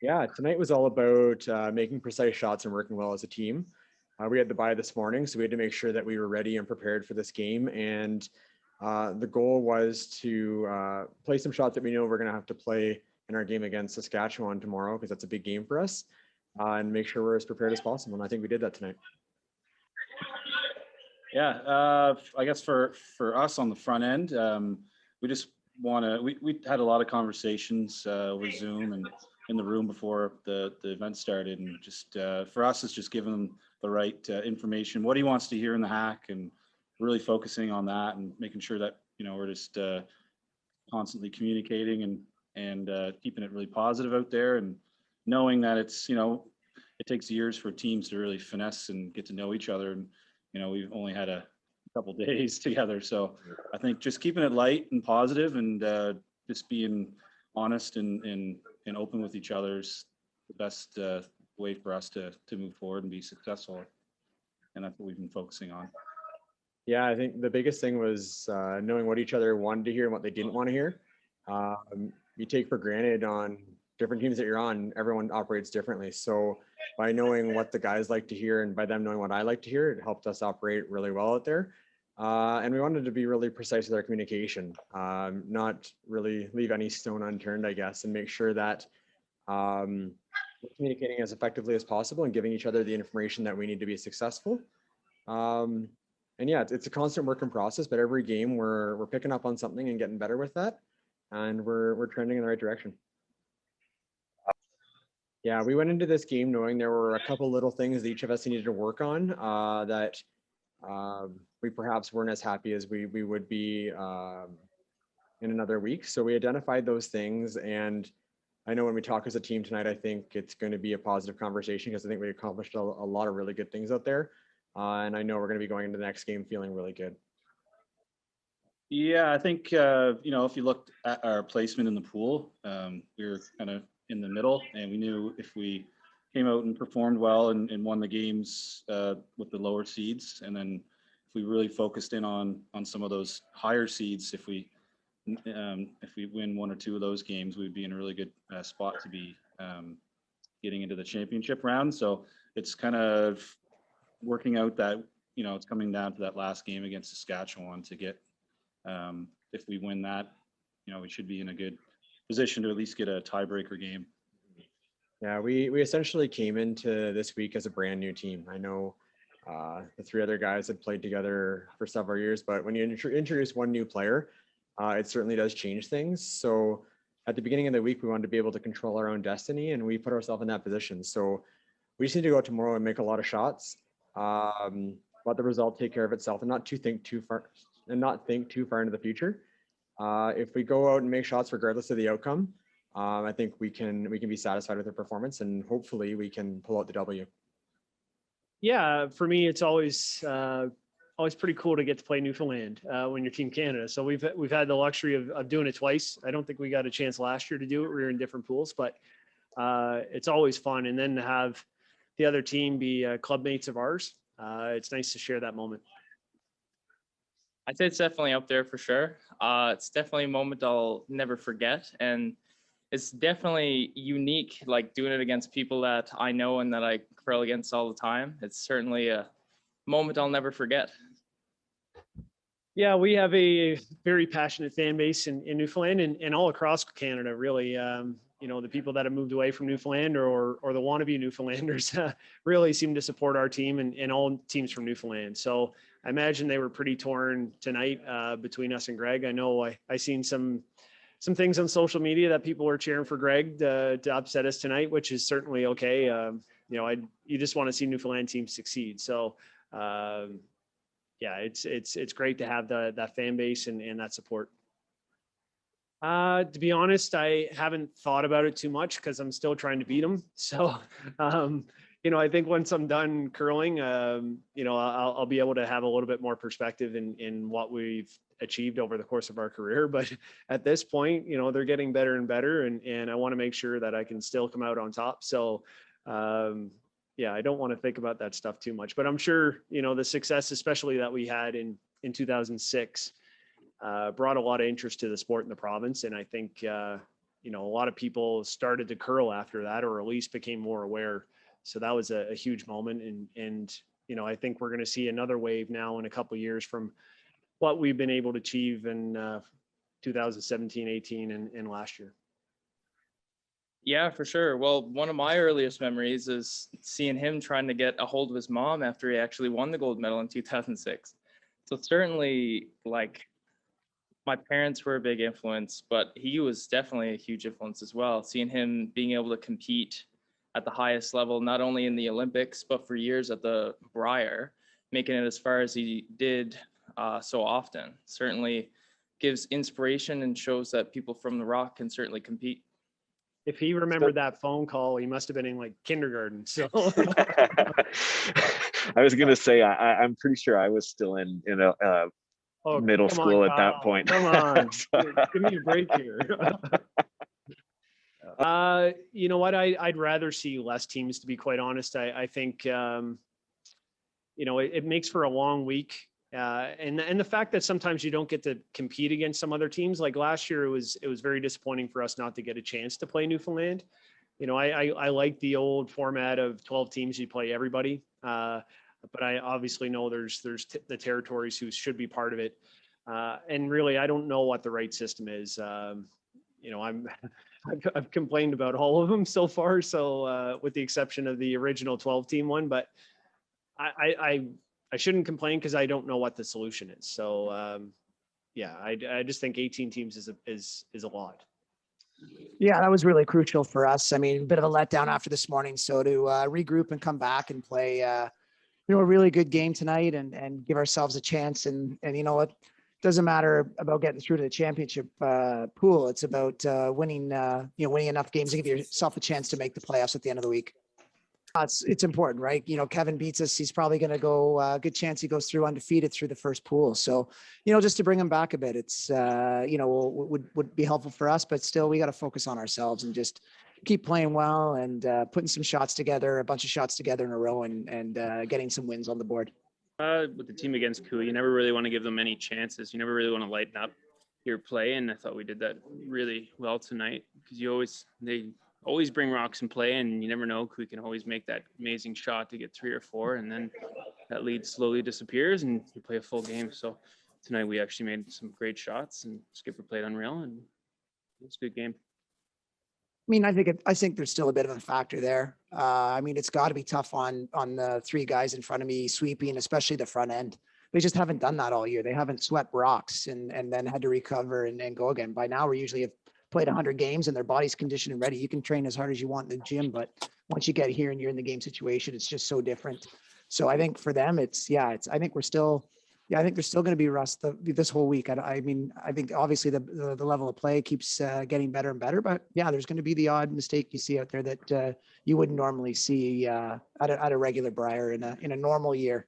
Yeah, tonight was all about making precise shots and working well as a team. We had the bye this morning, so we had to make sure that we were ready and prepared for this game. And the goal was to play some shots that we know we're going to have to play in our game against Saskatchewan tomorrow, because that's a big game for us, and make sure we're as prepared as possible. And I think we did that tonight. Yeah, I guess for us on the front end, we just want to. We had a lot of conversations over Zoom and in the room before the event started, and just for us, it's just giving them the right information, what he wants to hear in the hack, and really focusing on that and making sure that we're just constantly communicating and keeping it really positive out there, and knowing that it's it takes years for teams to really finesse and get to know each other, and we've only had a couple days together, so I think just keeping it light and positive and just being honest and open with each other is the best way for us to move forward and be successful, and that's what we've been focusing on. Yeah, I think the biggest thing was knowing what each other wanted to hear and what they didn't want to hear. You take for granted on different teams that you're on, everyone operates differently. So by knowing what the guys like to hear and by them knowing what I like to hear, it helped us operate really well out there. And we wanted to be really precise with our communication, not really leave any stone unturned, I guess, and make sure that we're communicating as effectively as possible and giving each other the information that we need to be successful. And yeah, it's a constant work in process, but every game we're picking up on something and getting better with that, and we're trending in the right direction. Yeah, we went into this game knowing there were a couple little things that each of us needed to work on that we perhaps weren't as happy as we would be in another week. So we identified those things, and I know when we talk as a team tonight, I think it's going to be a positive conversation because I think we accomplished a lot of really good things out there. And I know we're going to be going into the next game feeling really good. Yeah, I think, if you looked at our placement in the pool, we were kind of in the middle, and we knew if we came out and performed well and won the games with the lower seeds, and then if we really focused in on some of those higher seeds, if we win one or two of those games, we'd be in a really good spot to be getting into the championship round. So it's kind of working out that it's coming down to that last game against Saskatchewan to get if we win that, we should be in a good position to at least get a tiebreaker game. Yeah, we essentially came into this week as a brand new team. I know the three other guys had played together for several years, but when you introduce one new player, it certainly does change things. So at the beginning of the week, we wanted to be able to control our own destiny, and we put ourselves in that position. So we just need to go out tomorrow and make a lot of shots. Let the result take care of itself, and not think too far into the future. If we go out and make shots regardless of the outcome, I think we can be satisfied with our performance, and hopefully we can pull out the W. Yeah, for me, it's always pretty cool to get to play Newfoundland when you're Team Canada. So we've had the luxury of doing it twice. I don't think we got a chance last year to do it. We were in different pools, but it's always fun. And then to have the other team be club mates of ours, it's nice to share that moment. I'd say it's definitely up there for sure. It's definitely a moment I'll never forget. And it's definitely unique, like doing it against people that I know and that I curl against all the time. It's certainly a moment I'll never forget. Yeah, we have a very passionate fan base in Newfoundland and all across Canada, really. The people that have moved away from Newfoundland or the wannabe Newfoundlanders really seem to support our team and all teams from Newfoundland. So I imagine they were pretty torn tonight between us and Greg. I know I seen some things on social media that people were cheering for Greg to upset us tonight, which is certainly okay. You just want to see Newfoundland teams succeed. So yeah, it's great to have that fan base and that support. To be honest, I haven't thought about it too much because I'm still trying to beat them. So, I think once I'm done curling, I'll be able to have a little bit more perspective in what we've achieved over the course of our career. But at this point, they're getting better and better, and I want to make sure that I can still come out on top. So, yeah, I don't want to think about that stuff too much. But I'm sure, the success, especially that we had in 2006, brought a lot of interest to the sport in the province. And I think, you know, a lot of people started to curl after that, or at least became more aware. So that was a huge moment. And, you know, I think we're going to see another wave now in a couple of years from what we've been able to achieve in 2017, 18, and last year. Yeah, for sure. Well, one of my earliest memories is seeing him trying to get a hold of his mom after he actually won the gold medal in 2006. So certainly, like, my parents were a big influence, but he was definitely a huge influence as well. Seeing him being able to compete at the highest level, not only in the Olympics, but for years at the Brier, making it as far as he did so often, certainly gives inspiration and shows that people from the Rock can certainly compete. If he remembered that phone call, he must have been in like kindergarten. So I was gonna say I'm pretty sure I was still in a middle come on, school at that Kyle. point. Come on, give me a break here. You know what? I'd rather see less teams, to be quite honest. I think you know, it makes for a long week. And the fact that sometimes you don't get to compete against some other teams, like last year, it was very disappointing for us not to get a chance to play Newfoundland. You know, I like the old format of 12 teams, you play everybody. But I obviously know there's the territories who should be part of it. And really, I don't know what the right system is. You know, I've complained about all of them so far. So with the exception of the original 12 team one, but I shouldn't complain because I don't know what the solution is. So yeah, I just think 18 teams is a lot. Yeah, that was really crucial for us. I mean, a bit of a letdown after this morning. So to regroup and come back and play, you know, a really good game tonight and give ourselves a chance. And you know, it doesn't matter about getting through to the championship pool. It's about winning, you know, winning enough games to give yourself a chance to make the playoffs at the end of the week. It's important, right? You know, Kevin beats us. He's probably going to go, good chance he goes through undefeated through the first pool. So, you know, just to bring him back a bit, it's, you know, would be helpful for us, but still we got to focus on ourselves and just keep playing well and putting some shots together, a bunch of shots together in a row and getting some wins on the board. With the team against Coo, you never really want to give them any chances. You never really want to lighten up your play. And I thought we did that really well tonight because they always bring rocks in play and you never know who can always make that amazing shot to get 3 or 4 and then that lead slowly disappears and you play a full game. So tonight we actually made some great shots and Skipper played unreal and it was a good game. I mean, I think there's still a bit of a factor there. I mean, it's got to be tough on the 3 guys in front of me sweeping, especially the front end. They just haven't done that all year. They haven't swept rocks and then had to recover and go again. By now, we're usually have played 100 games and their body's conditioned and ready. You can train as hard as you want in the gym, but once you get here and you're in the game situation, it's just so different. So I think for them, I think there's still going to be rust this whole week. I mean, I think obviously the level of play keeps getting better and better, but yeah, there's going to be the odd mistake you see out there that you wouldn't normally see at a regular Brier in a normal year.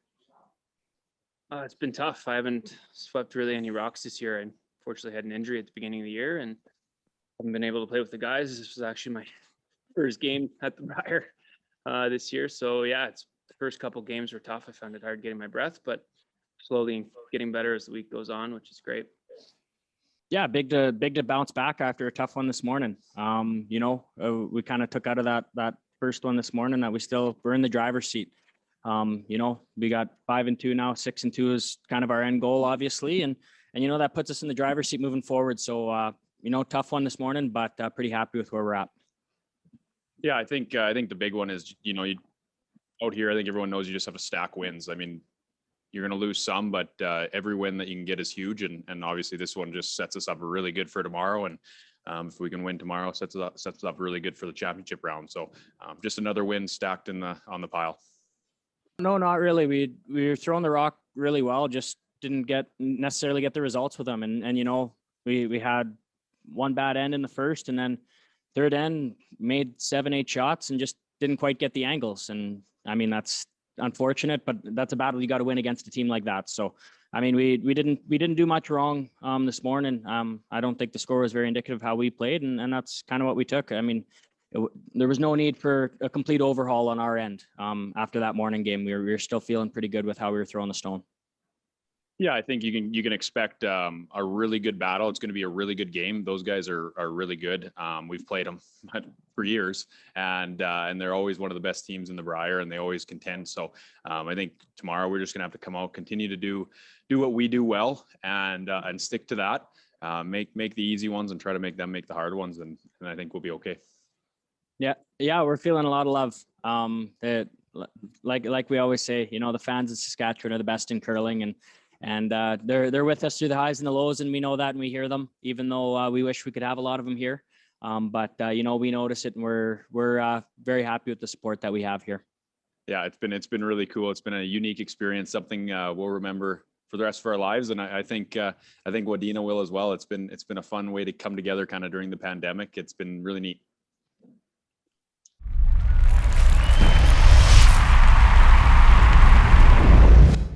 It's been tough. I haven't swept really any rocks this year. I unfortunately had an injury at the beginning of the year and haven't been able to play with the guys. This was actually my first game at the Brier this year. So yeah, the first couple games were tough. I found it hard getting my breath, but slowly getting better as the week goes on, which is great. Yeah, big to bounce back after a tough one this morning. You know, we kind of took out of that first one this morning that we're in the driver's seat. You know, we got 5-2 now. 6-2 is kind of our end goal, obviously, and you know that puts us in the driver's seat moving forward. So you know, tough one this morning, but pretty happy with where we're at. Yeah, I think the big one is, you know, out here, I think everyone knows you just have to stack wins. I mean, you're going to lose some, but every win that you can get is huge. And obviously this one just sets us up really good for tomorrow. And if we can win tomorrow, sets us up really good for the championship round. So just another win stacked on the pile. No, not really. We were throwing the rock really well, just didn't necessarily get the results with them. And you know, we had one bad end in the first and then third end made 7-8 shots and just didn't quite get the angles. And I mean, that's unfortunate, but that's a battle you got to win against a team like that. So, I mean, we didn't do much wrong this morning. I don't think the score was very indicative of how we played, and that's kind of what we took. I mean, there was no need for a complete overhaul on our end. After that morning game, we were still feeling pretty good with how we were throwing the stone. Yeah, I think you can expect a really good battle. It's going to be a really good game. Those guys are really good. We've played them for years, and they're always one of the best teams in the Brier, and they always contend. So I think tomorrow we're just going to have to come out, continue to do what we do well, and stick to that. Make the easy ones and try to make them make the hard ones, and I think we'll be okay. Yeah, we're feeling a lot of love. That like we always say, you know, the fans of Saskatchewan are the best in curling, and they're with us through the highs and the lows, and we know that, and we hear them, even though we wish we could have a lot of them here. But you know, we notice it, and we're very happy with the support that we have here. Yeah, it's been really cool. It's been a unique experience, something we'll remember for the rest of our lives, and I think Wadena will as well. It's been a fun way to come together kind of during the pandemic. It's been really neat.